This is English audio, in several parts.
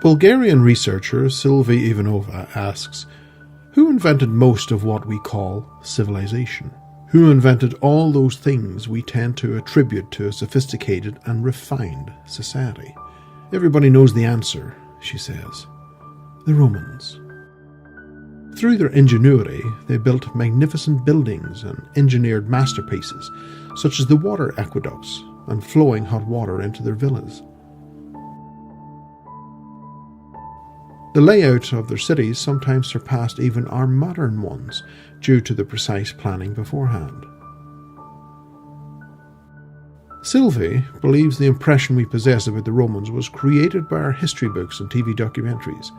Bulgarian researcher Sylvia Ivanova asks, who invented most of what we call civilization? Who invented all those things we tend to attribute to a sophisticated and refined society? Everybody knows the answer, she says. The Romans. Through their ingenuity, they built magnificent buildings and engineered masterpieces, such as the water aqueducts and flowing hot water into their villas. The layout of their cities sometimes surpassed even our modern ones due to the precise planning beforehand. Sylvie believes the impression we possess about the Romans was created by our history books and TV documentaries.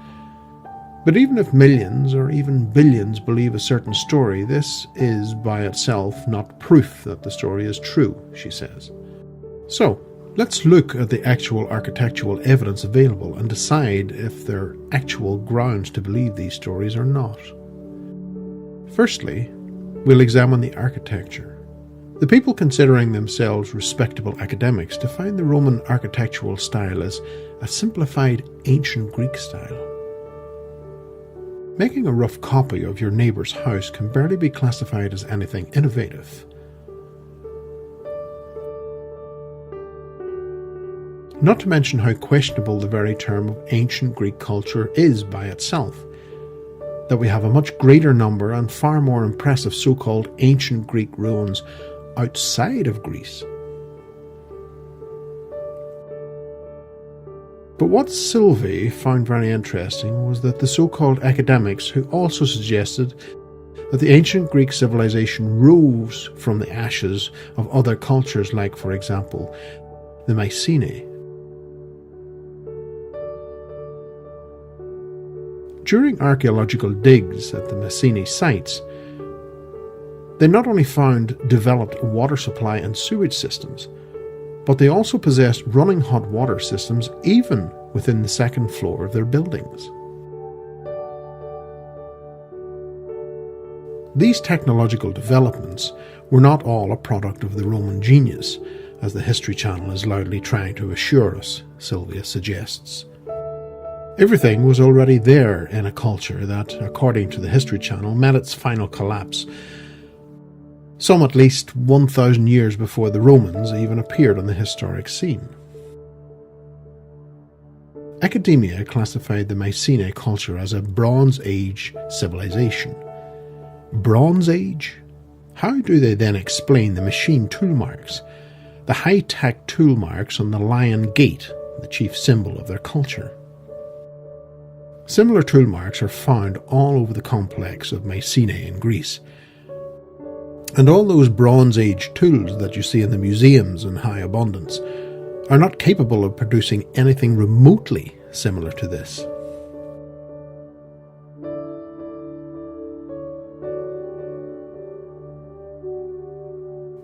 But even if millions or even billions believe a certain story, this is by itself not proof that the story is true, she says. So, let's look at the actual architectural evidence available and decide if there are actual grounds to believe these stories or not. Firstly, we'll examine the architecture. The people considering themselves respectable academics define the Roman architectural style as a simplified ancient Greek style. Making a rough copy of your neighbour's house can barely be classified as anything innovative. Not to mention how questionable the very term of ancient Greek culture is by itself, that we have a much greater number and far more impressive so-called ancient Greek ruins outside of Greece. But what Sylvie found very interesting was that the so-called academics who also suggested that the ancient Greek civilization rose from the ashes of other cultures like, for example, the Mycenae. During archaeological digs at the Mycenae sites, they not only found developed water supply and sewage systems, but they also possessed running hot water systems even within the second floor of their buildings. These technological developments were not all a product of the Roman genius, as the History Channel is loudly trying to assure us, Sylvia suggests. Everything was already there in a culture that, according to the History Channel, met its final collapse, some at least 1,000 years before the Romans even appeared on the historic scene. Academia classified the Mycenae culture as a Bronze Age civilization. Bronze Age? How do they then explain the machine tool marks, the high-tech tool marks on the lion gate, the chief symbol of their culture? Similar tool marks are found all over the complex of Mycenae in Greece. And all those Bronze Age tools that you see in the museums in high abundance are not capable of producing anything remotely similar to this.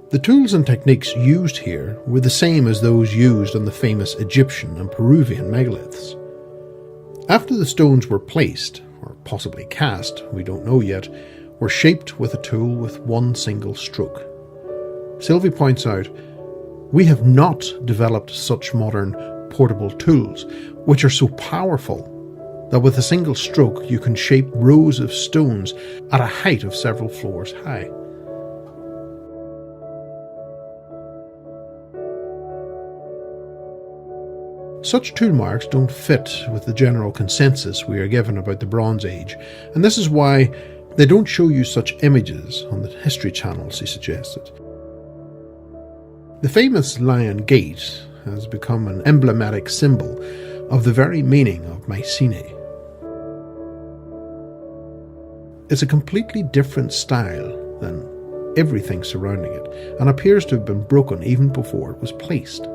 The tools and techniques used here were the same as those used on the famous Egyptian and Peruvian megaliths. After the stones were placed, or possibly cast, we don't know yet, were shaped with a tool with one single stroke. Sylvie points out, we have not developed such modern portable tools, which are so powerful that with a single stroke you can shape rows of stones at a height of several floors high. Such tool marks don't fit with the general consensus we are given about the Bronze Age, and this is why they don't show you such images on the History Channel, she suggested. The famous Lion Gate has become an emblematic symbol of the very meaning of Mycenae. It's a completely different style than everything surrounding it, and appears to have been broken even before it was placed.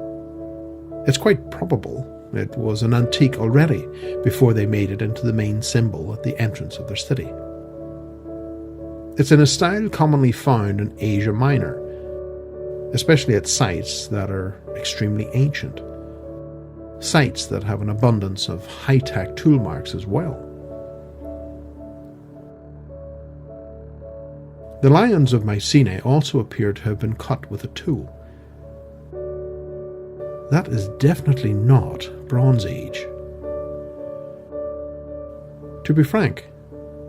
It's quite probable it was an antique already before they made it into the main symbol at the entrance of their city. It's in a style commonly found in Asia Minor, especially at sites that are extremely ancient, sites that have an abundance of high-tech tool marks as well. The lions of Mycenae also appear to have been cut with a tool. That is definitely not Bronze Age. To be frank,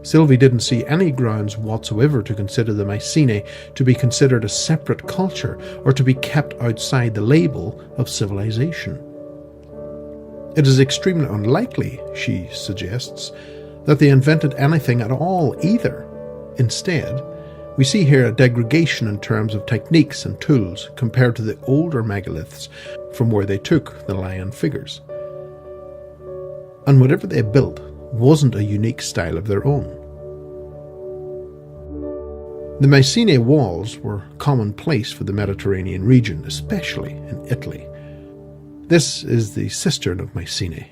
Sylvie didn't see any grounds whatsoever to consider the Mycenae to be considered a separate culture or to be kept outside the label of civilization. It is extremely unlikely, she suggests, that they invented anything at all either. Instead, we see here a degradation in terms of techniques and tools compared to the older megaliths from where they took the lion figures. And whatever they built wasn't a unique style of their own. The Mycenae walls were commonplace for the Mediterranean region, especially in Italy. This is the cistern of Mycenae.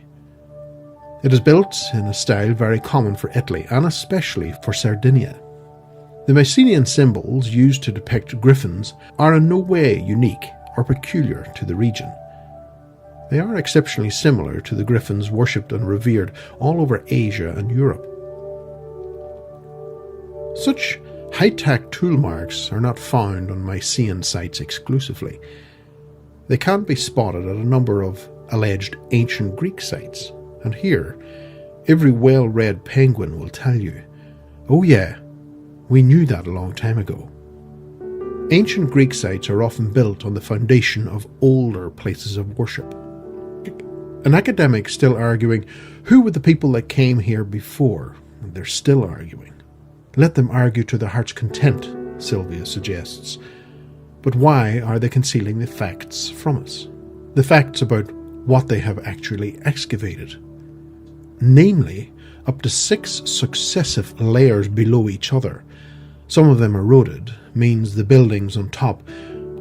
It is built in a style very common for Italy and especially for Sardinia. The Mycenaean symbols used to depict griffins are in no way unique or peculiar to the region. They are exceptionally similar to the griffins worshipped and revered all over Asia and Europe. Such high-tech tool marks are not found on Mycenaean sites exclusively. They can be spotted at a number of alleged ancient Greek sites, and here, every well-read penguin will tell you, "Oh yeah, we knew that a long time ago." Ancient Greek sites are often built on the foundation of older places of worship. An academic still arguing, who were the people that came here before? And they're still arguing. Let them argue to their heart's content, Sylvia suggests. But why are they concealing the facts from us? The facts about what they have actually excavated. Namely, up to 6 successive layers below each other, some of them eroded, means the buildings on top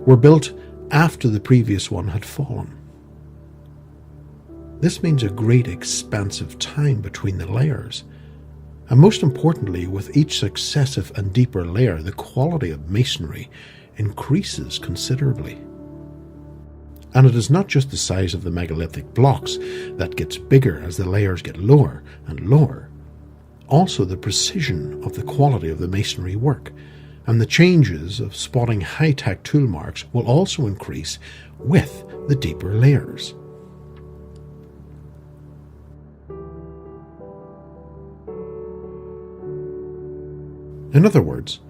were built after the previous one had fallen. This means a great expanse of time between the layers. And most importantly, with each successive and deeper layer, the quality of masonry increases considerably. And it is not just the size of the megalithic blocks that gets bigger as the layers get lower and lower. Also the precision of the quality of the masonry work and the changes of spotting high-tech tool marks will also increase with the deeper layers. In other words,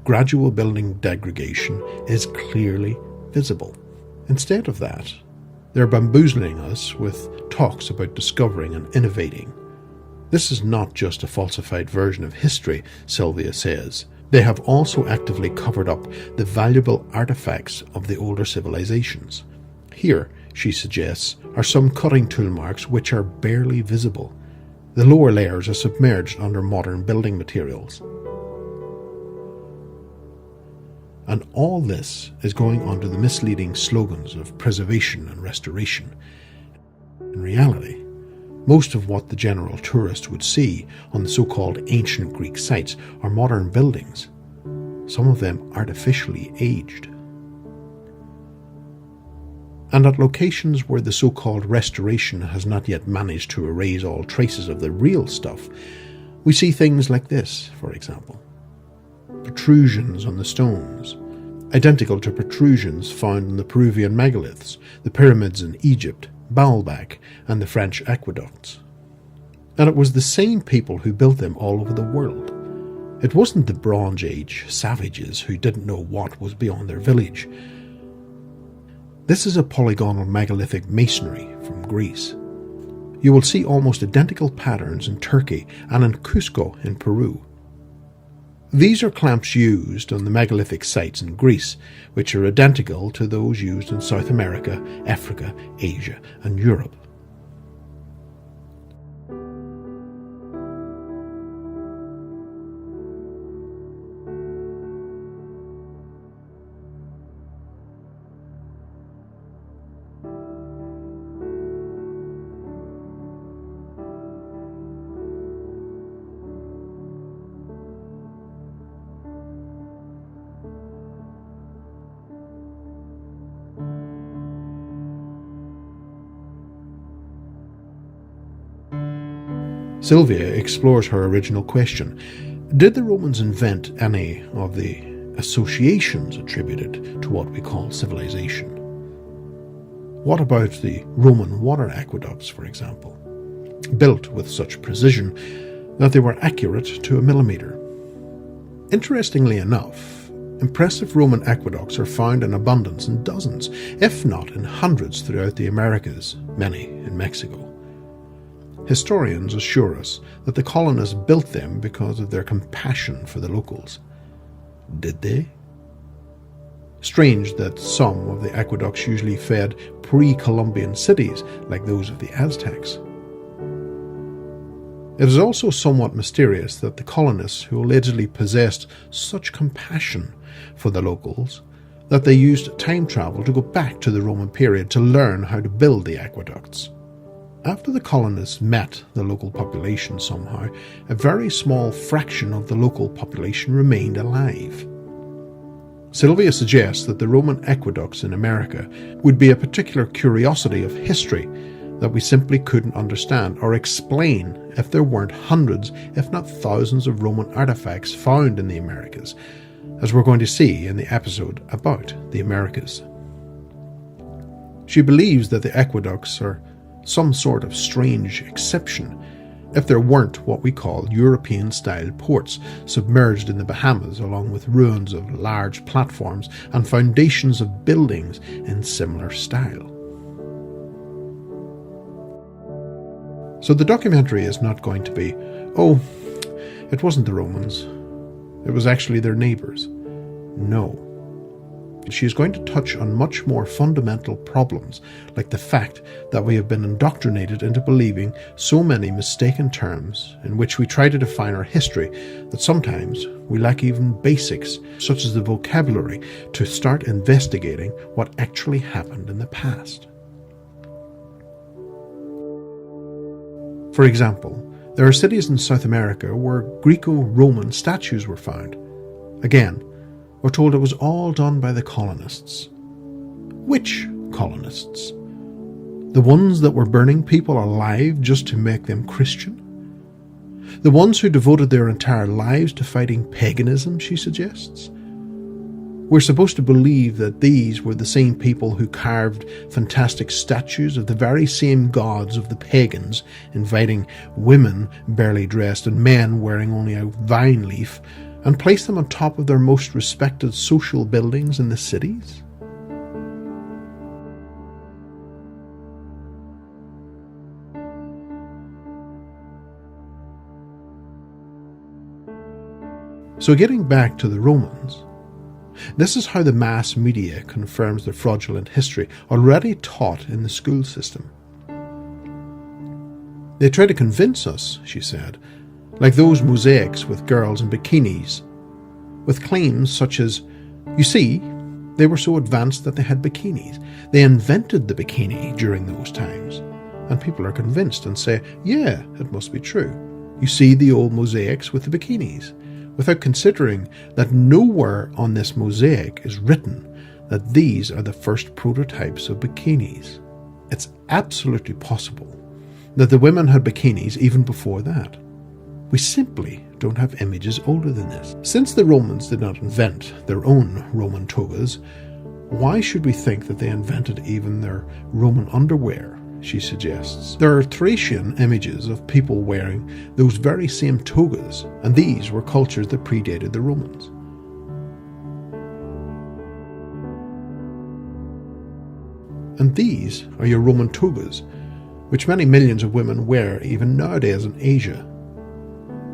gradual building degradation is clearly visible. Instead of that, they're bamboozling us with talks about discovering and innovating. This is not just a falsified version of history, Sylvia says. They have also actively covered up the valuable artifacts of the older civilizations. Here, she suggests, are some cutting tool marks which are barely visible. The lower layers are submerged under modern building materials. And all this is going under the misleading slogans of preservation and restoration. In reality, most of what the general tourist would see on the so-called ancient Greek sites are modern buildings, some of them artificially aged. And at locations where the so-called restoration has not yet managed to erase all traces of the real stuff, we see things like this, for example. Protrusions on the stones, identical to protrusions found in the Peruvian megaliths, the pyramids in Egypt, Baalbek, and the French aqueducts. And it was the same people who built them all over the world. It wasn't the Bronze Age savages who didn't know what was beyond their village. This is a polygonal megalithic masonry from Greece. You will see almost identical patterns in Turkey and in Cusco in Peru. These are clamps used on the megalithic sites in Greece, which are identical to those used in South America, Africa, Asia, and Europe. Sylvia explores her original question. Did the Romans invent any of the associations attributed to what we call civilization? What about the Roman water aqueducts, for example? built with such precision that they were accurate to a millimetre. Interestingly enough, impressive Roman aqueducts are found in abundance in dozens, if not in hundreds throughout the Americas, many in Mexico. Historians assure us that the colonists built them because of their compassion for the locals. Did they? Strange that some of the aqueducts usually fed pre-Columbian cities like those of the Aztecs. It is also somewhat mysterious that the colonists who allegedly possessed such compassion for the locals that they used time travel to go back to the Roman period to learn how to build the aqueducts. After the colonists met the local population somehow, a very small fraction of the local population remained alive. Sylvia suggests that the Roman aqueducts in America would be a particular curiosity of history that we simply couldn't understand or explain if there weren't hundreds, if not thousands, of Roman artifacts found in the Americas, as we're going to see in the episode about the Americas. She believes that the aqueducts are some sort of strange exception if there weren't what we call European-style ports submerged in the Bahamas, along with ruins of large platforms and foundations of buildings in similar style. So the documentary is not going to be, oh, it wasn't the Romans, it was actually their neighbours. No. She is going to touch on much more fundamental problems, like the fact that we have been indoctrinated into believing so many mistaken terms in which we try to define our history that sometimes we lack even basics, such as the vocabulary, to start investigating what actually happened in the past. For example, there are cities in South America where Greco-Roman statues were found. Again, we're told it was all done by the colonists. Which colonists? The ones that were burning people alive just to make them Christian? The ones who devoted their entire lives to fighting paganism, she suggests? We're supposed to believe that these were the same people who carved fantastic statues of the very same gods of the pagans, inviting women barely dressed and men wearing only a vine leaf, and place them on top of their most respected social buildings in the cities? So getting back to the Romans, this is how the mass media confirms the fraudulent history already taught in the school system. They try to convince us, she said, like those mosaics with girls in bikinis, with claims such as, you see, they were so advanced that they had bikinis. They invented the bikini during those times. And people are convinced and say, yeah, it must be true. You see the old mosaics with the bikinis, without considering that nowhere on this mosaic is written that these are the first prototypes of bikinis. It's absolutely possible that the women had bikinis even before that. We simply don't have images older than this. Since the Romans did not invent their own Roman togas, why should we think that they invented even their Roman underwear, she suggests. There are Thracian images of people wearing those very same togas, and these were cultures that predated the Romans. And these are your Roman togas, which many millions of women wear even nowadays in Asia.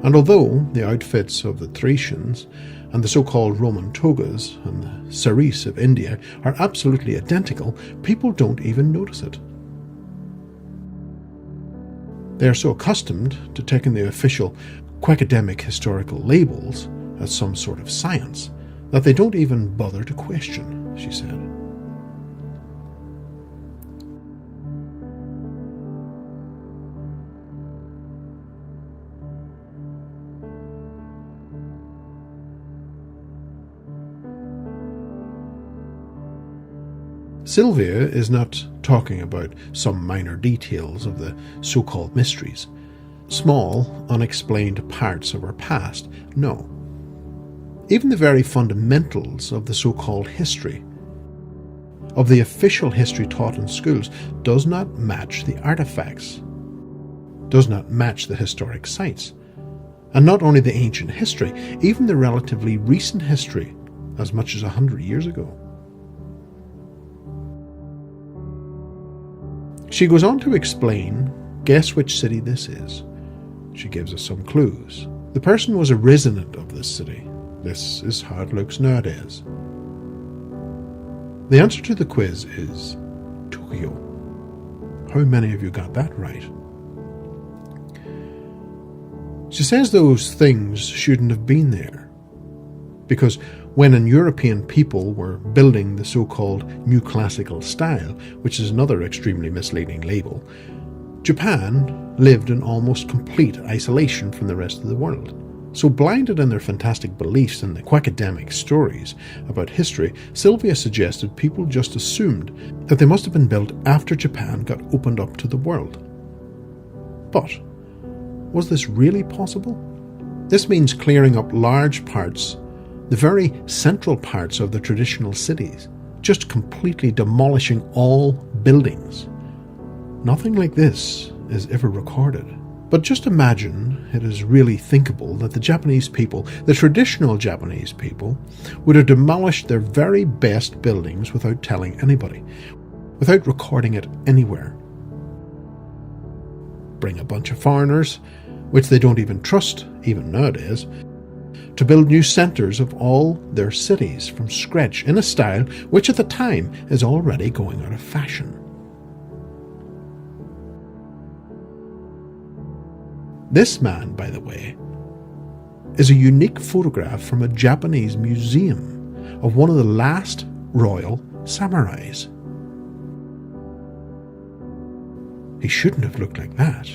And although the outfits of the Thracians and the so-called Roman togas and the saris of India are absolutely identical, people don't even notice it. They are so accustomed to taking the official quacademic historical labels as some sort of science that they don't even bother to question, she said. Sylvia is not talking about some minor details of the so-called mysteries, small, unexplained parts of our past. No. Even the very fundamentals of the so-called history, of the official history taught in schools, does not match the artifacts. does not match the historic sites. And not only the ancient history, even the relatively recent history, as much as 100 years ago. She goes on to explain, guess which city this is. She gives us some clues. The person was a resident of this city. This is how it looks nowadays. The answer to the quiz is Tokyo. How many of you got that right? She says those things shouldn't have been there, because when European people were building the so-called New Classical style, which is another extremely misleading label, Japan lived in almost complete isolation from the rest of the world. So blinded in their fantastic beliefs and the quackademic stories about history, Sylvia suggested people just assumed that they must have been built after Japan got opened up to the world. But was this really possible? This means clearing up large parts, the very central parts of the traditional cities, just completely demolishing all buildings. Nothing like this is ever recorded. But just imagine it is really thinkable that the Japanese people, the traditional Japanese people, would have demolished their very best buildings without telling anybody, without recording it anywhere. Bring a bunch of foreigners, which they don't even trust, even nowadays, to build new centres of all their cities from scratch in a style which at the time is already going out of fashion. This man, by the way, is a unique photograph from a Japanese museum of one of the last royal samurais. He shouldn't have looked like that.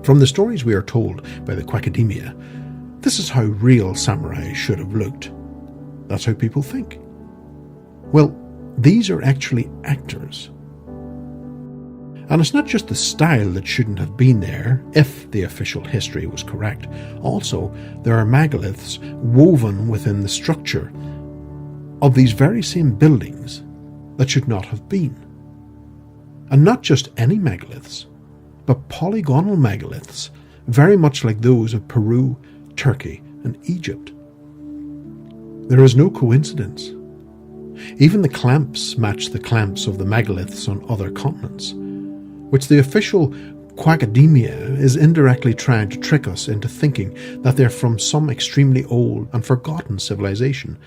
From the stories we are told by the quackademia, this is how real samurais should have looked. That's how people think. Well, these are actually actors. And it's not just the style that shouldn't have been there, if the official history was correct. Also, there are megaliths woven within the structure of these very same buildings that should not have been. And not just any megaliths, but polygonal megaliths, very much like those of Peru, Turkey, and Egypt. There is no coincidence. Even the clamps match the clamps of the megaliths on other continents, which the official quackademia is indirectly trying to trick us into thinking that they're from some extremely old and forgotten civilization.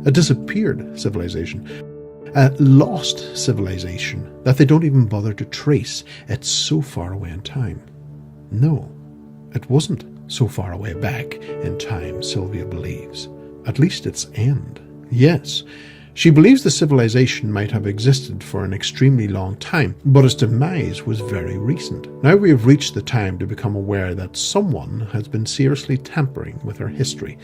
A disappeared civilization. A lost civilization that they don't even bother to trace. It's so far away in time. No, it wasn't so far away back in time, Sylvia believes. At least its end. Yes, she believes the civilization might have existed for an extremely long time, but its demise was very recent. Now we have reached the time to become aware that someone has been seriously tampering with our history.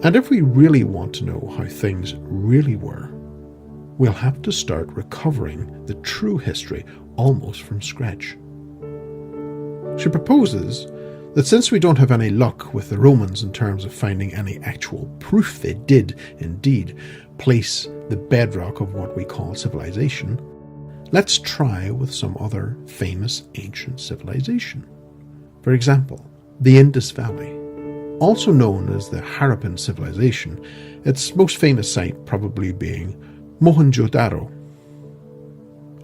And if we really want to know how things really were, we'll have to start recovering the true history almost from scratch. She proposes that since we don't have any luck with the Romans in terms of finding any actual proof they did indeed place the bedrock of what we call civilization, let's try with some other famous ancient civilization. For example, the Indus Valley. Also known as the Harappan civilization, its most famous site probably being Mohenjo-daro.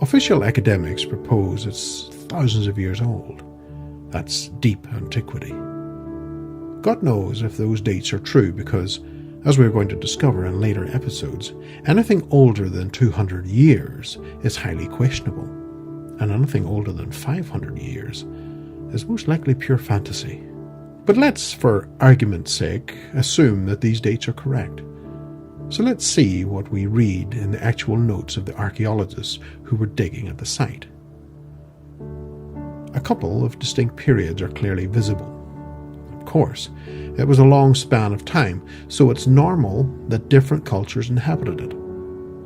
Official academics propose it's thousands of years old. That's deep antiquity. God knows if those dates are true because, as we're going to discover in later episodes, anything older than 200 years is highly questionable, and anything older than 500 years is most likely pure fantasy. But let's, for argument's sake, assume that these dates are correct. So let's see what we read in the actual notes of the archaeologists who were digging at the site. A couple of distinct periods are clearly visible. Of course, it was a long span of time, so it's normal that different cultures inhabited it.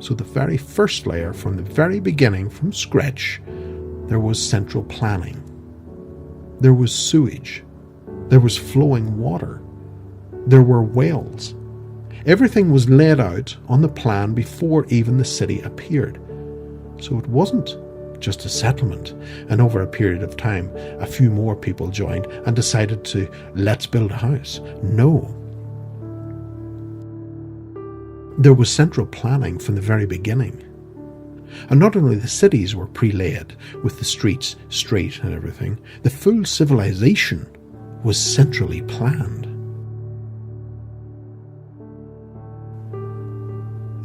So the very first layer, from the very beginning, from scratch, there was central planning. There was sewage. There was flowing water. There were wells. Everything was laid out on the plan before even the city appeared. So it wasn't just a settlement, and over a period of time, a few more people joined and decided to let's build a house. No. There was central planning from the very beginning. And not only the cities were pre-laid, with the streets straight and everything, the full civilization was centrally planned.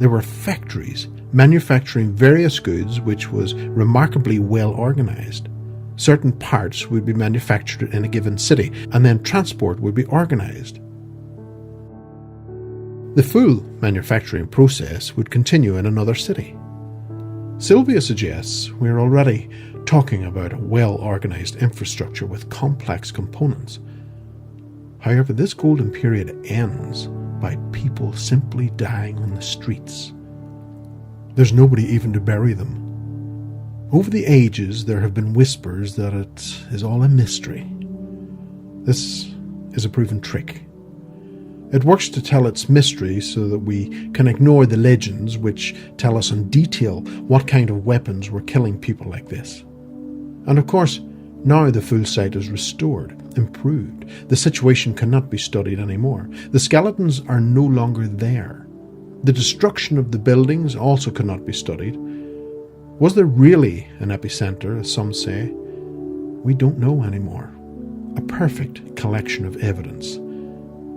There were factories manufacturing various goods which was remarkably well organised. Certain parts would be manufactured in a given city, and then transport would be organised. The full manufacturing process would continue in another city. Sylvia suggests we're already talking about a well-organised infrastructure with complex components. However, this golden period ends by people simply dying on the streets. There's nobody even to bury them. Over the ages, there have been whispers that it is all a mystery. This is a proven trick. It works to tell its mystery so that we can ignore the legends which tell us in detail what kind of weapons were killing people like this. And of course, now the full site is restored, improved. The situation cannot be studied anymore. The skeletons are no longer there. The destruction of the buildings also cannot be studied. Was there really an epicenter, as some say? We don't know anymore. A perfect collection of evidence.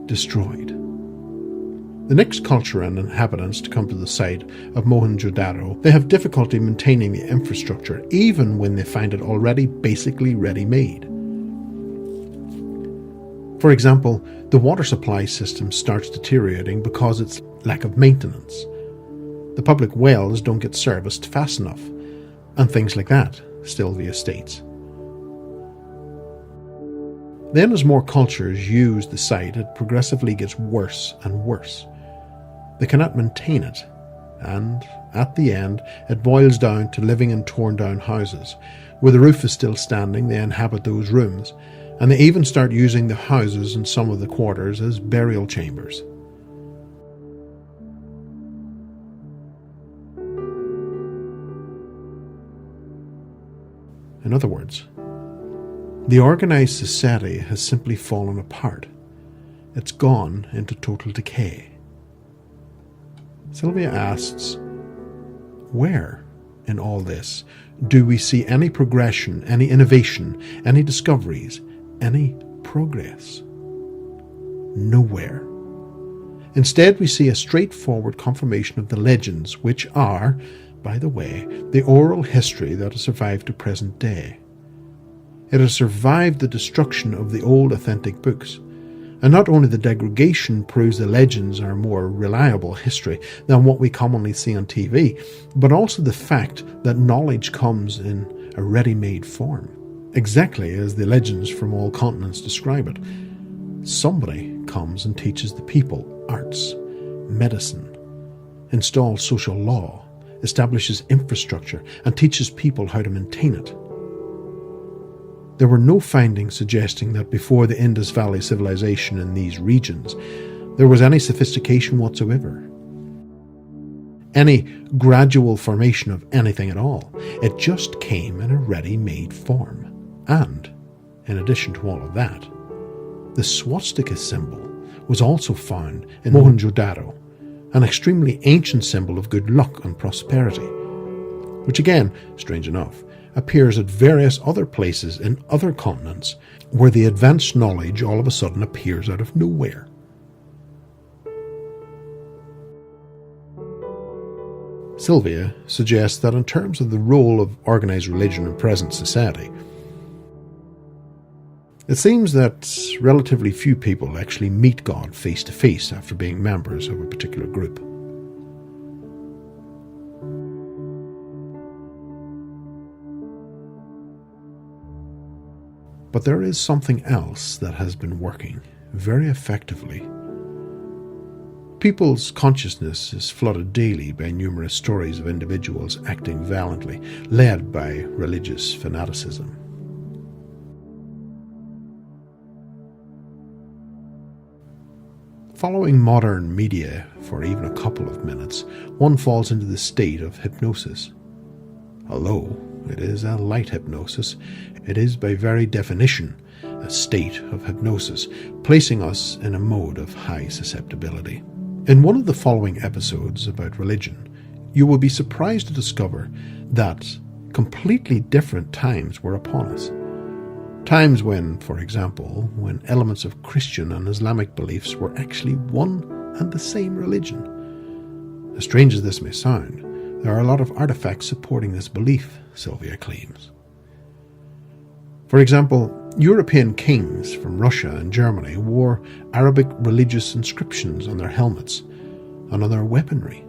Destroyed. The next culture and inhabitants to come to the site of Mohenjo-daro, they have difficulty maintaining the infrastructure even when they find it already basically ready-made. For example, the water supply system starts deteriorating because it's lack of maintenance. The public wells don't get serviced fast enough, and things like that, Sylvia states. Then as more cultures use the site, it progressively gets worse and worse. They cannot maintain it, and at the end, it boils down to living in torn down houses. Where the roof is still standing, they inhabit those rooms, and they even start using the houses in some of the quarters as burial chambers. In other words, the organised society has simply fallen apart. It's gone into total decay. Sylvia asks, where in all this do we see any progression, any innovation, any discoveries, any progress? Nowhere. Instead, we see a straightforward confirmation of the legends, which are, by the way, the oral history that has survived to present day. It has survived the destruction of the old authentic books. And not only the degradation proves the legends are more reliable history than what we commonly see on TV, but also the fact that knowledge comes in a ready-made form, exactly as the legends from all continents describe it. Somebody comes and teaches the people arts, medicine, installs social law, establishes infrastructure, and teaches people how to maintain it. There were no findings suggesting that before the Indus Valley civilization in these regions, there was any sophistication whatsoever. Any gradual formation of anything at all. It just came in a ready-made form. And, in addition to all of that, the swastika symbol was also found in Mohenjo-daro, an extremely ancient symbol of good luck and prosperity, which again, strange enough, appears at various other places in other continents where the advanced knowledge all of a sudden appears out of nowhere. Sylvia suggests that in terms of the role of organised religion in present society, it seems that relatively few people actually meet God face to face after being members of a particular group. But there is something else that has been working very effectively. People's consciousness is flooded daily by numerous stories of individuals acting valiantly, led by religious fanaticism. Following modern media for even a couple of minutes, one falls into the state of hypnosis. Although it is a light hypnosis, it is by very definition a state of hypnosis, placing us in a mode of high susceptibility. In one of the following episodes about religion, you will be surprised to discover that completely different times were upon us. Times when, for example, when elements of Christian and Islamic beliefs were actually one and the same religion. As strange as this may sound, there are a lot of artifacts supporting this belief, Sylvia claims. For example, European kings from Russia and Germany wore Arabic religious inscriptions on their helmets and on their weaponry.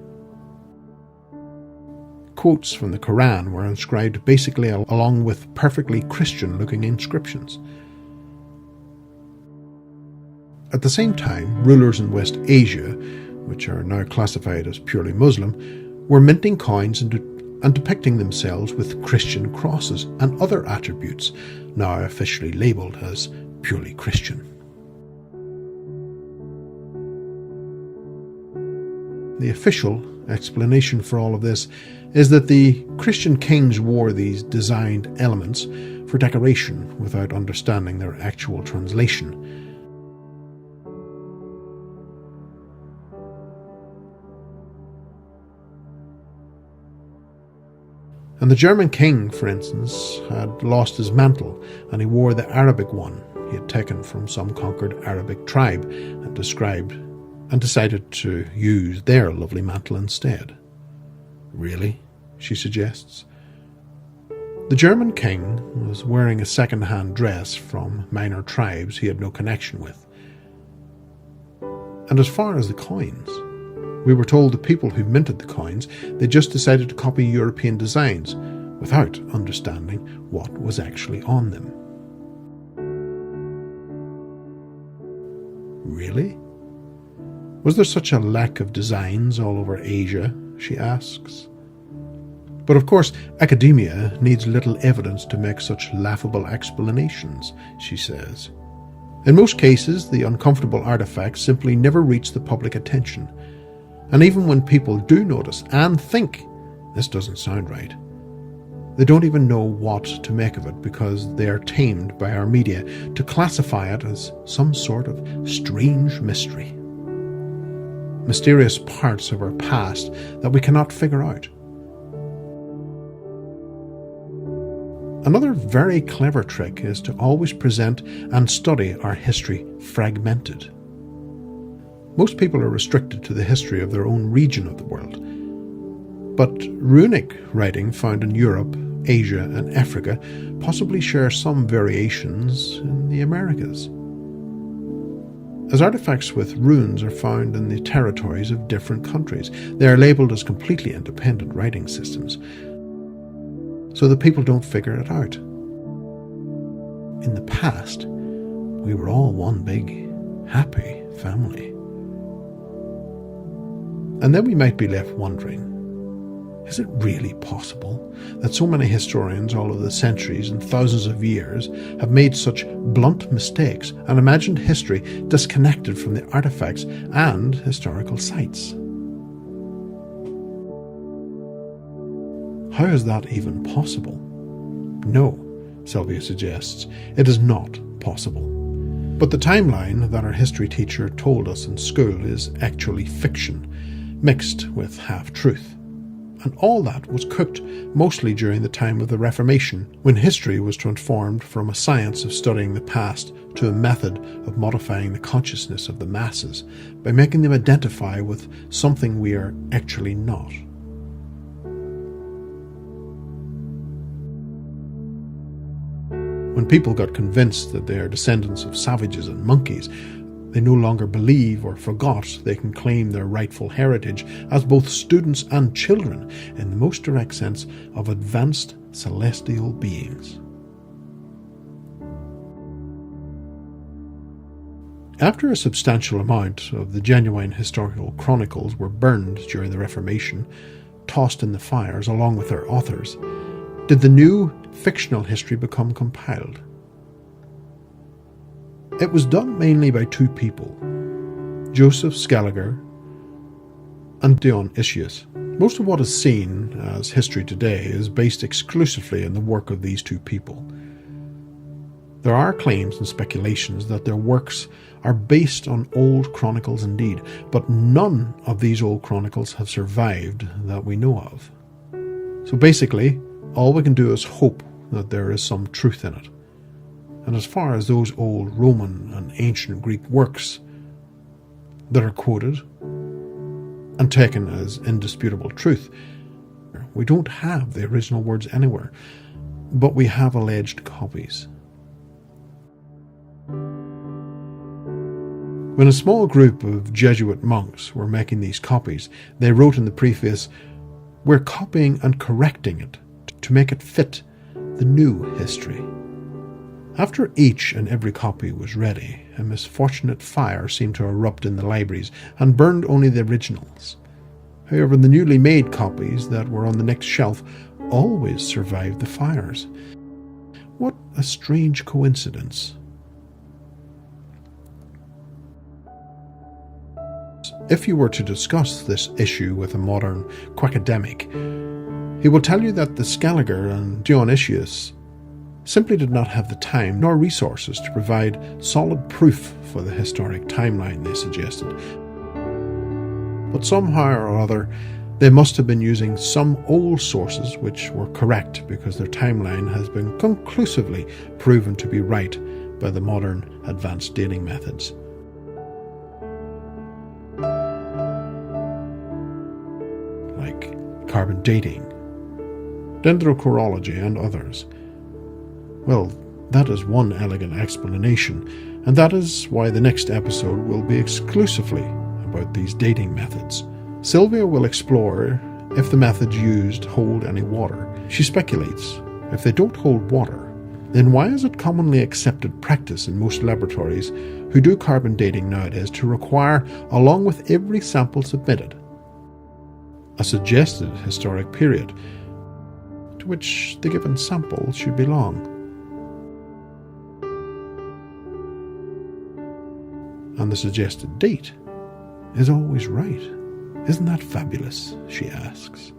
Quotes from the Quran were inscribed basically along with perfectly Christian-looking inscriptions. At the same time, rulers in West Asia, which are now classified as purely Muslim, were minting coins and depicting themselves with Christian crosses and other attributes, now officially labelled as purely Christian. The official explanation for all of this is that the Christian kings wore these designed elements for decoration without understanding their actual translation. And the German king, for instance, had lost his mantle and he wore the Arabic one he had taken from some conquered Arabic tribe and decided to use their lovely mantle instead. Really? She suggests. The German king was wearing a second-hand dress from minor tribes he had no connection with. And as far as the coins, we were told the people who minted the coins, they just decided to copy European designs without understanding what was actually on them. Really? Was there such a lack of designs all over Asia? She asks. But of course, academia needs little evidence to make such laughable explanations, she says. In most cases, the uncomfortable artifacts simply never reach the public attention. And even when people do notice and think, this doesn't sound right, they don't even know what to make of it because they are tamed by our media to classify it as some sort of strange mystery. Mysterious parts of our past that we cannot figure out. Another very clever trick is to always present and study our history fragmented. Most people are restricted to the history of their own region of the world. But runic writing found in Europe, Asia and Africa possibly share some variations in the Americas. As artifacts with runes are found in the territories of different countries, they are labelled as completely independent writing systems, so that people don't figure it out. In the past, we were all one big, happy family. And then we might be left wondering, is it really possible that so many historians all over the centuries and thousands of years have made such blunt mistakes and imagined history disconnected from the artifacts and historical sites? How is that even possible? No, Sylvia suggests, it is not possible. But the timeline that our history teacher told us in school is actually fiction, mixed with half-truth. And all that was cooked mostly during the time of the Reformation, when history was transformed from a science of studying the past to a method of modifying the consciousness of the masses by making them identify with something we are actually not. When people got convinced that they are descendants of savages and monkeys, they no longer believe or forgot they can claim their rightful heritage as both students and children in the most direct sense of advanced celestial beings. After a substantial amount of the genuine historical chronicles were burned during the Reformation, tossed in the fires along with their authors, did the new fictional history become compiled. It was done mainly by two people, Joseph Scaliger and Dionysius, Most of what is seen as history today is based exclusively on the work of these two people. There are claims and speculations that their works are based on old chronicles indeed, but none of these old chronicles have survived that we know of. So basically, all we can do is hope that there is some truth in it. And as far as those old Roman and ancient Greek works that are quoted and taken as indisputable truth, we don't have the original words anywhere, but we have alleged copies. When a small group of Jesuit monks were making these copies, they wrote in the preface, "We're copying and correcting it to make it fit the new history." After each and every copy was ready, a misfortunate fire seemed to erupt in the libraries and burned only the originals. However, the newly made copies that were on the next shelf always survived the fires. What a strange coincidence. If you were to discuss this issue with a modern quackademic, he will tell you that the Scaliger and Dionysius simply did not have the time nor resources to provide solid proof for the historic timeline they suggested. But somehow or other, they must have been using some old sources which were correct because their timeline has been conclusively proven to be right by the modern advanced dating methods. Like carbon dating, dendrochronology and others. Well, that is one elegant explanation, and that is why the next episode will be exclusively about these dating methods. Sylvia will explore if the methods used hold any water. She speculates, if they don't hold water, then why is it commonly accepted practice in most laboratories who do carbon dating nowadays to require, along with every sample submitted, a suggested historic period to which the given sample should belong? And the suggested date is always right. Isn't that fabulous? She asks.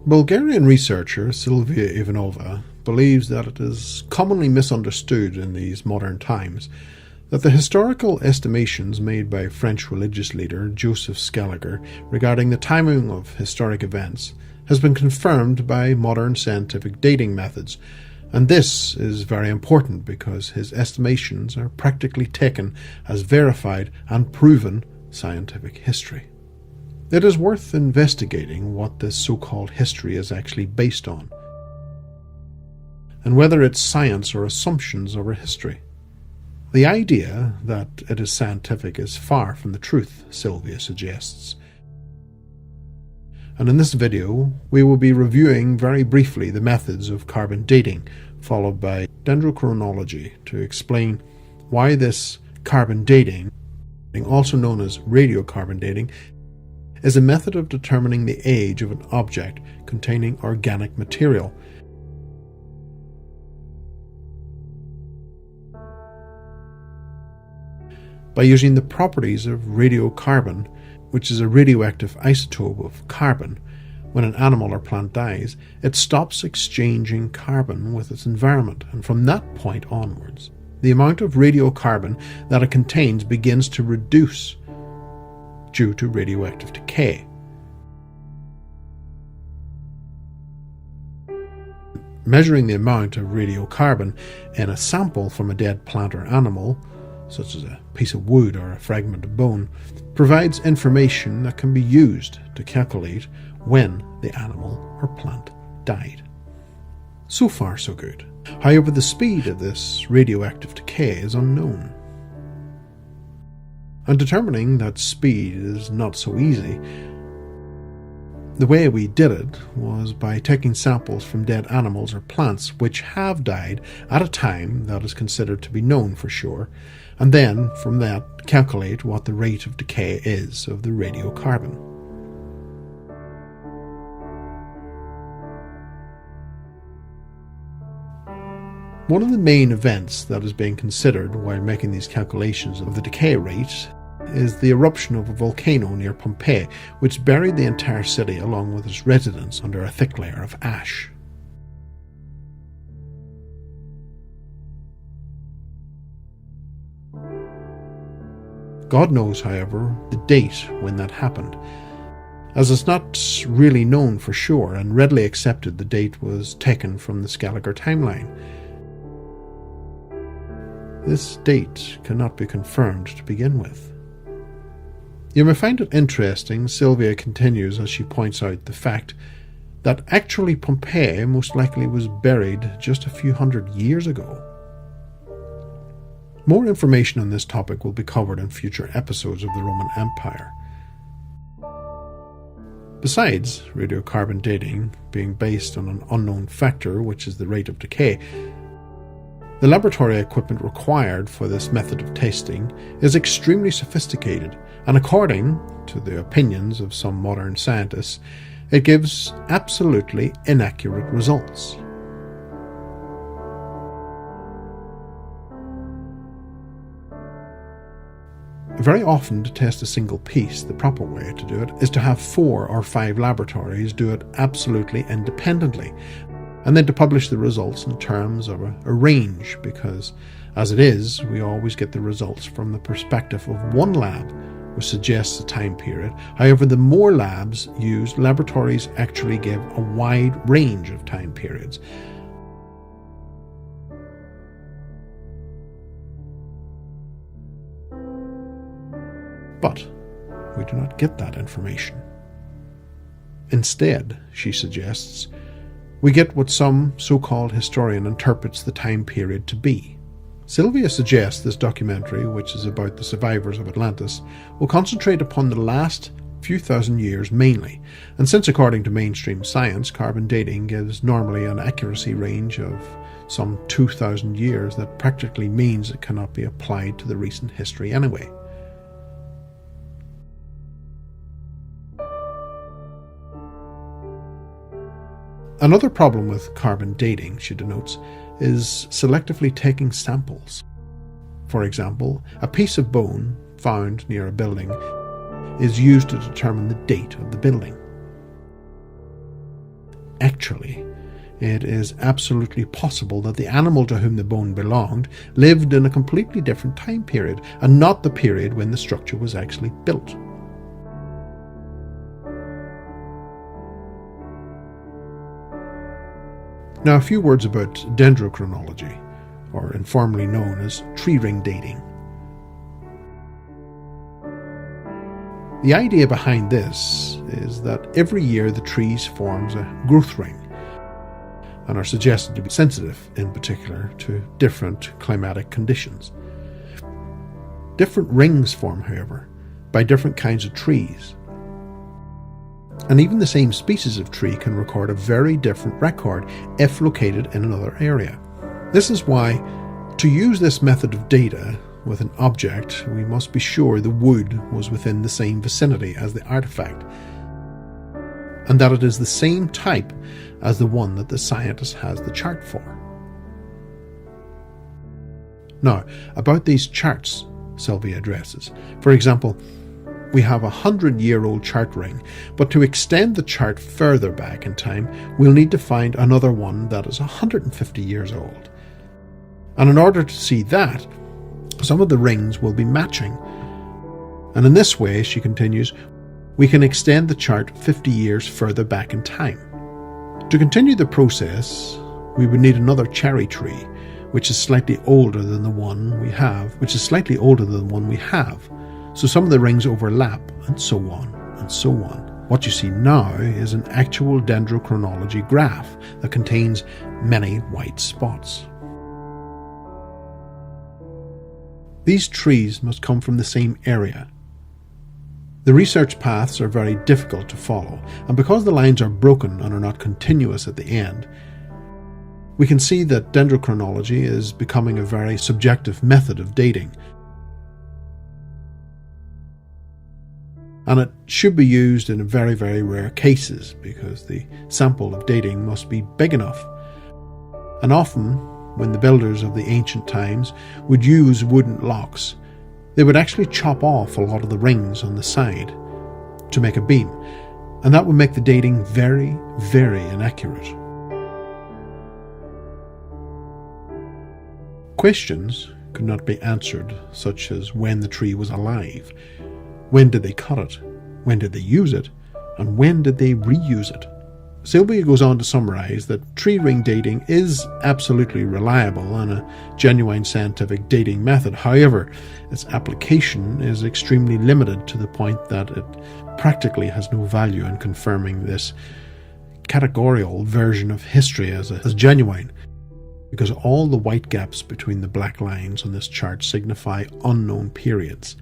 Bulgarian researcher Sylvia Ivanova believes that it is commonly misunderstood in these modern times that the historical estimations made by French religious leader Joseph Scaliger regarding the timing of historic events has been confirmed by modern scientific dating methods, and this is very important because his estimations are practically taken as verified and proven scientific history. It is worth investigating what this so-called history is actually based on, and whether it's science or assumptions over history. The idea that it is scientific is far from the truth, Sylvia suggests. And in this video, we will be reviewing very briefly the methods of carbon dating, followed by dendrochronology, to explain why this carbon dating, also known as radiocarbon dating, is a method of determining the age of an object containing organic material. By using the properties of radiocarbon, which is a radioactive isotope of carbon, when an animal or plant dies, it stops exchanging carbon with its environment, and from that point onwards, the amount of radiocarbon that it contains begins to reduce due to radioactive decay. Measuring the amount of radiocarbon in a sample from a dead plant or animal, such as a piece of wood or a fragment of bone, provides information that can be used to calculate when the animal or plant died. So far, so good. However, the speed of this radioactive decay is unknown. And determining that speed is not so easy, the way we did it was by taking samples from dead animals or plants which have died at a time that is considered to be known for sure, and then from that calculate what the rate of decay is of the radiocarbon. One of the main events that is being considered while making these calculations of the decay rate is the eruption of a volcano near Pompeii, which buried the entire city along with its residents under a thick layer of ash. God knows, however, the date when that happened, as it's not really known for sure, and readily accepted the date was taken from the Scaliger timeline. This date cannot be confirmed to begin with. You may find it interesting, Sylvia continues as she points out the fact that actually Pompeii most likely was buried just a few hundred years ago. More information on this topic will be covered in future episodes of the Roman Empire. Besides radiocarbon dating being based on an unknown factor, which is the rate of decay, the laboratory equipment required for this method of testing is extremely sophisticated, and according to the opinions of some modern scientists, it gives absolutely inaccurate results. Very often, to test a single piece, the proper way to do it is to have 4 or 5 laboratories do it absolutely independently, and then to publish the results in terms of a range, because as it is, we always get the results from the perspective of one lab, which suggests a time period. However, the more labs used, laboratories actually give a wide range of time periods. But we do not get that information. Instead, she suggests, we get what some so-called historian interprets the time period to be. Sylvia suggests this documentary, which is about the survivors of Atlantis, will concentrate upon the last few thousand years mainly, and since according to mainstream science, carbon dating gives normally an accuracy range of some 2,000 years, that practically means it cannot be applied to the recent history anyway. Another problem with carbon dating, she denotes, is selectively taking samples. For example, a piece of bone found near a building is used to determine the date of the building. Actually, it is absolutely possible that the animal to whom the bone belonged lived in a completely different time period, and not the period when the structure was actually built. Now, a few words about dendrochronology, or informally known as tree ring dating. The idea behind this is that every year the trees forms a growth ring, and are suggested to be sensitive, in particular, to different climatic conditions. Different rings form, however, by different kinds of trees. And even the same species of tree can record a very different record if located in another area. This is why, to use this method of data with an object, we must be sure the wood was within the same vicinity as the artifact, and that it is the same type as the one that the scientist has the chart for. Now, about these charts Sylvia addresses. For example, we have a 100-year-old chart ring, but to extend the chart further back in time, we'll need to find another one that is 150 years old. And in order to see that, some of the rings will be matching. And in this way, she continues, we can extend the chart 50 years further back in time. To continue the process, we would need another cherry tree, which is slightly older than the one we have, So some of the rings overlap, and so on, and so on. What you see now is an actual dendrochronology graph that contains many white spots. These trees must come from the same area. The research paths are very difficult to follow, and because the lines are broken and are not continuous at the end, we can see that dendrochronology is becoming a very subjective method of dating. and it should be used in very, very rare cases because the sample of dating must be big enough. And often, when the builders of the ancient times would use wooden locks, they would actually chop off a lot of the rings on the side to make a beam, and that would make the dating very, very inaccurate. Questions could not be answered, such as when the tree was alive, when did they cut it, when did they use it, and when did they reuse it. Sylvia goes on to summarise that tree ring dating is absolutely reliable and a genuine scientific dating method. However, its application is extremely limited to the point that it practically has no value in confirming this categorical version of history as genuine, because all the white gaps between the black lines on this chart signify unknown periods.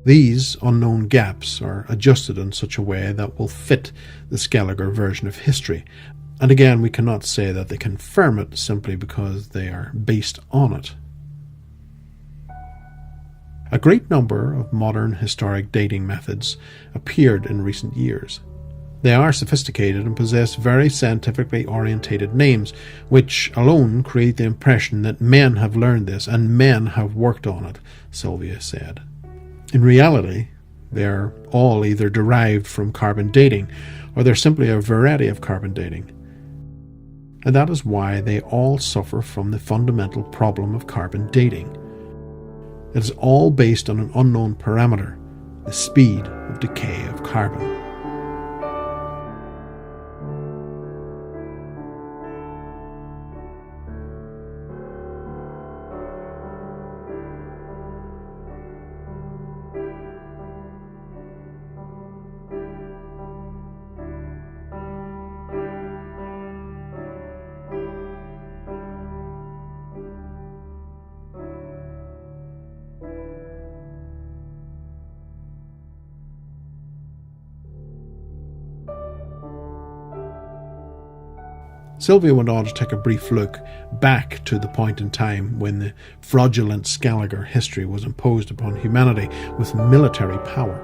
These unknown gaps are adjusted in such a way that will fit the Skelliger version of history, and again we cannot say that they confirm it simply because they are based on it. A great number of modern historic dating methods appeared in recent years. They are sophisticated and possess very scientifically orientated names, which alone create the impression that men have learned this and men have worked on it, Sylvia said. In reality, they are all either derived from carbon dating or they're simply a variety of carbon dating. And that is why they all suffer from the fundamental problem of carbon dating. It is all based on an unknown parameter, the speed of decay of carbon. Sylvia went on to take a brief look back to the point in time when the fraudulent Skelliger history was imposed upon humanity with military power.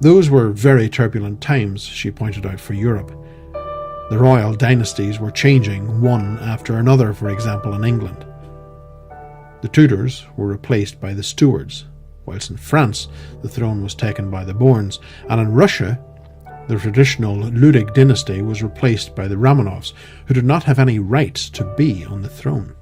Those were very turbulent times, she pointed out, for Europe. The royal dynasties were changing one after another, for example in England. The Tudors were replaced by the Stuarts, whilst in France the throne was taken by the Bournes, and in Russia the traditional Ludwig dynasty was replaced by the Romanovs, who did not have any right to be on the throne.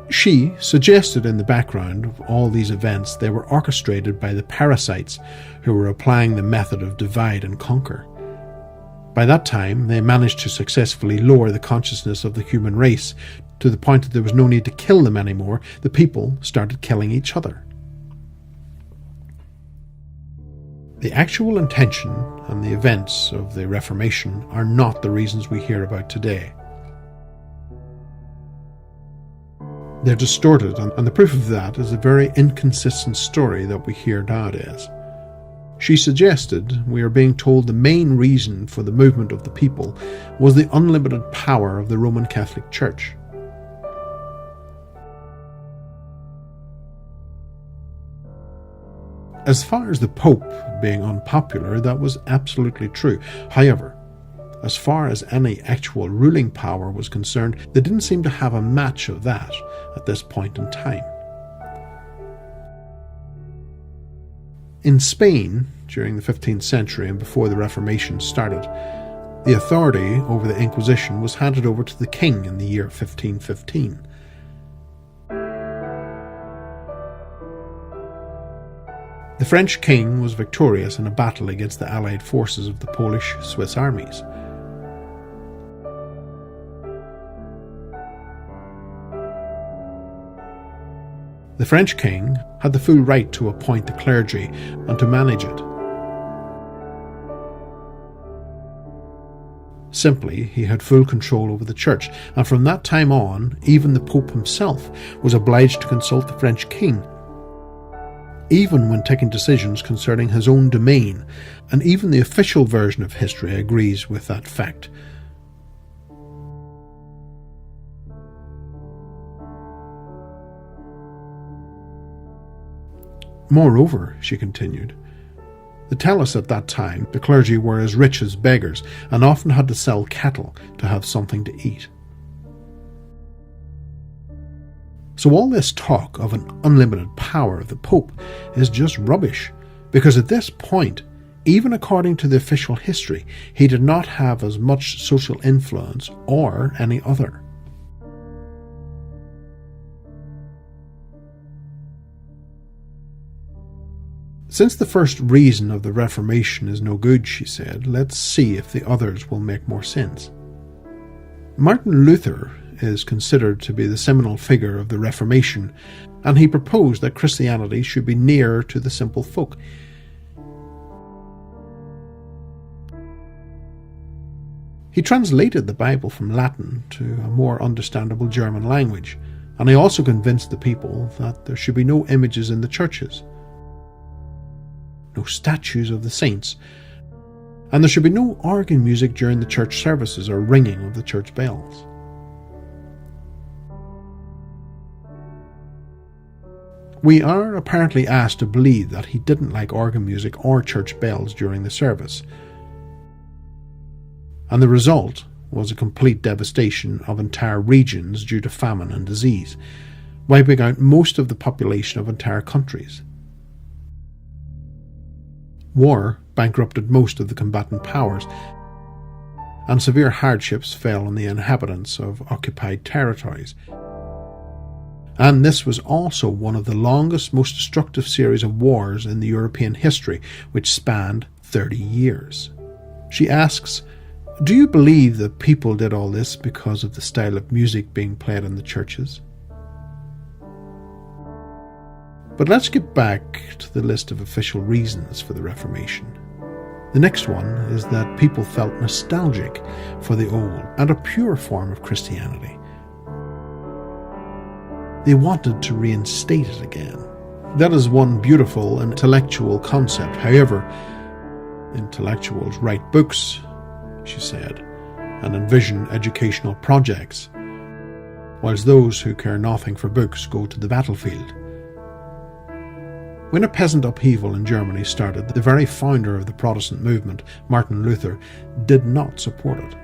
She suggested in the background of all these events they were orchestrated by the parasites who were applying the method of divide and conquer. By that time they managed to successfully lower the consciousness of the human race to the point that there was no need to kill them anymore. The people started killing each other. The actual intention and the events of the Reformation are not the reasons we hear about today. They're distorted, and the proof of that is a very inconsistent story that we hear nowadays. She suggested we are being told the main reason for the movement of the people was the unlimited power of the Roman Catholic Church. As far as the Pope being unpopular, that was absolutely true. However, as far as any actual ruling power was concerned, they didn't seem to have a match of that at this point in time. In Spain, during the 15th century and before the Reformation started, the authority over the Inquisition was handed over to the king in the year 1515. The French king was victorious in a battle against the allied forces of the Polish-Swiss armies. The French king had the full right to appoint the clergy and to manage it. Simply, he had full control over the church, and from that time on, even the Pope himself was obliged to consult the French king. even when taking decisions concerning his own domain, and even the official version of history agrees with that fact. Moreover, she continued, they tell us at that time the clergy were as rich as beggars and often had to sell cattle to have something to eat. So all this talk of an unlimited power of the Pope is just rubbish, because at this point, even according to the official history, he did not have as much social influence or any other. Since the first reason of the Reformation is no good, she said, let's see if the others will make more sense. Martin Luther is considered to be the seminal figure of the Reformation, and he proposed that Christianity should be nearer to the simple folk. He translated the Bible from Latin to a more understandable German language, and he also convinced the people that there should be no images in the churches, no statues of the saints, and there should be no organ music during the church services or ringing of the church bells. We are apparently asked to believe that he didn't like organ music or church bells during the service, and the result was a complete devastation of entire regions due to famine and disease, wiping out most of the population of entire countries. War bankrupted most of the combatant powers, and severe hardships fell on the inhabitants of occupied territories. And this was also one of the longest, most destructive series of wars in the European history, which spanned 30 years. She asks, do you believe that people did all this because of the style of music being played in the churches? But let's get back to the list of official reasons for the Reformation. The next one is that people felt nostalgic for the old and a pure form of Christianity. They wanted to reinstate it again. That is one beautiful and intellectual concept. However, intellectuals write books, she said, and envision educational projects, whilst those who care nothing for books go to the battlefield. When a peasant upheaval in Germany started, the very founder of the Protestant movement, Martin Luther, did not support it.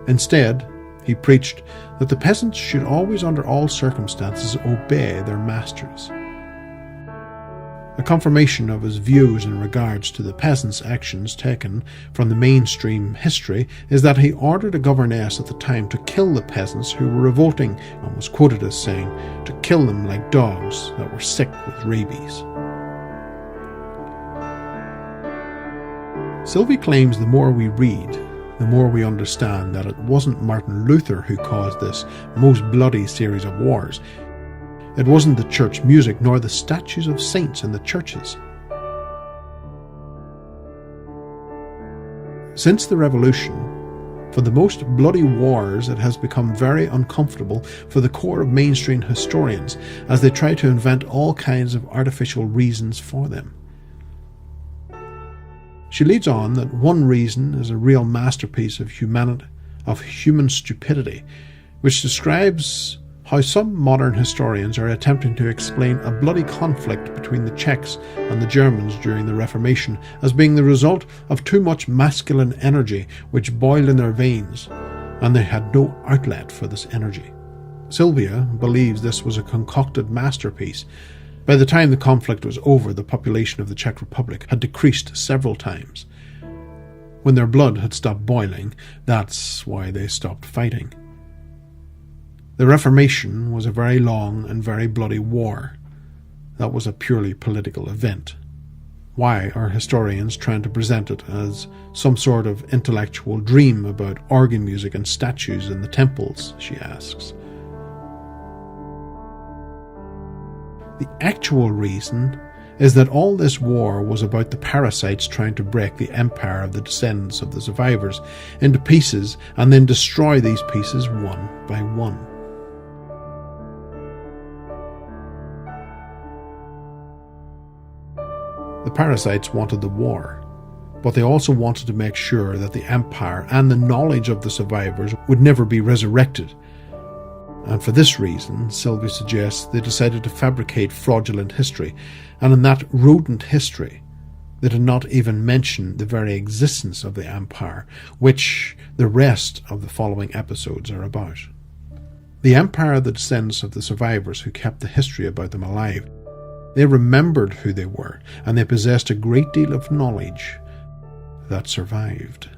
Instead, he preached that the peasants should always, under all circumstances, obey their masters. A confirmation of his views in regards to the peasants' actions taken from the mainstream history is that he ordered a governess at the time to kill the peasants who were revolting, and was quoted as saying to kill them like dogs that were sick with rabies. Sylvie claims the more we read, the more we understand that it wasn't Martin Luther who caused this most bloody series of wars. It wasn't the church music nor the statues of saints in the churches. Since the Revolution, for the most bloody wars, it has become very uncomfortable for the core of mainstream historians as they try to invent all kinds of artificial reasons for them. She leads on that one reason is a real masterpiece of human stupidity, which describes how some modern historians are attempting to explain a bloody conflict between the Czechs and the Germans during the Reformation as being the result of too much masculine energy which boiled in their veins, and they had no outlet for this energy. Sylvia believes this was a concocted masterpiece. By the time the conflict was over, the population of the Czech Republic had decreased several times. When their blood had stopped boiling, that's why they stopped fighting. The Reformation was a very long and very bloody war. That was a purely political event. Why are historians trying to present it as some sort of intellectual dream about organ music and statues in the temples, she asks. The actual reason is that all this war was about the parasites trying to break the empire of the descendants of the survivors into pieces and then destroy these pieces one by one. The parasites wanted the war, but they also wanted to make sure that the Empire and the knowledge of the survivors would never be resurrected. And for this reason, Sylvie suggests they decided to fabricate fraudulent history, and in that rodent history, they did not even mention the very existence of the Empire, which the rest of the following episodes are about. The Empire are the descendants of the survivors who kept the history about them alive. They remembered who they were, and they possessed a great deal of knowledge that survived.